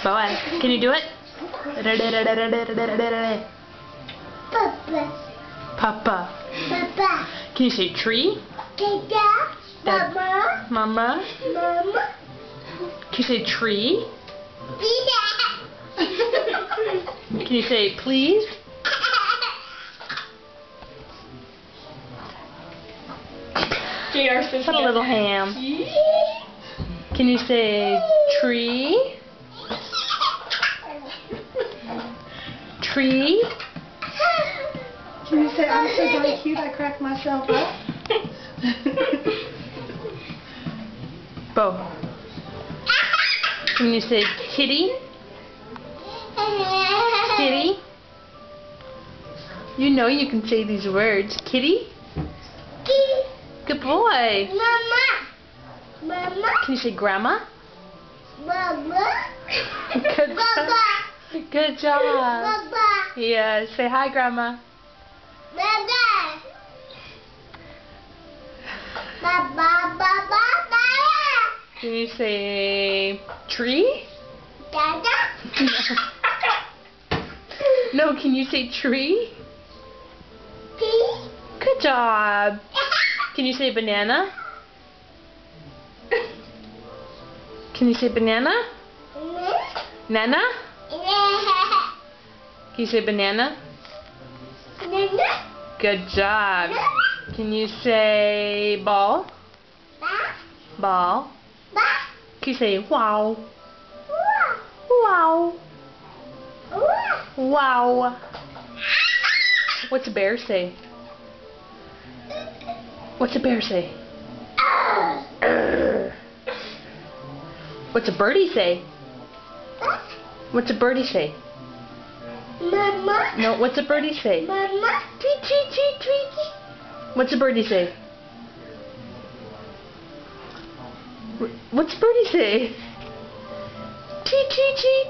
Boy, can you do it? Papa. Papa. Can you say tree? Dada. Mama. Mama. Mama. Can you say tree? Can you say please? Put a little ham. Can you say tree? Tree? Can you say, I'm so darn cute, I cracked myself up? Bo. Can you say kitty? Kitty? You know you can say these words. Kitty? Good boy. Mama. Mama. Can you say grandma? Baba. Good Baba. job. Good job. Baba. Yeah, say hi, grandma. Baba. Baba. Baba. Can you say tree? Dada. No, can you say tree? Tea. Good job. Can you say banana? Can you say banana? Nana? Can you say banana? Good job. Can you say ball? Ball. Can you say wow? Wow. Wow. What's a bear say? What's a bear say? What's a birdie say? What's a birdie say? Mama. No, what's a birdie say? Mama. Tweet, tweet, tweet, tweet. What's a birdie say? What's a birdie say? Tweet, tweet, tweet.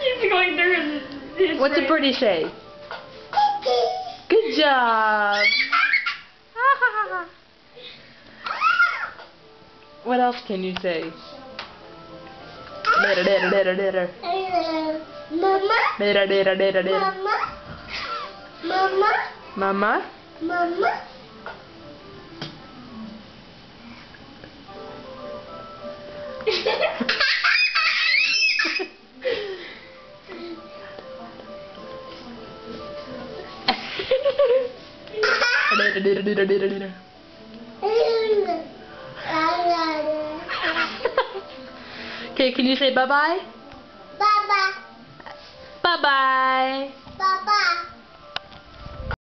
He's going through his What's a birdie say? Good job. What else can you say? Mama. Mama. Mama? Mama. Okay, can you say bye-bye?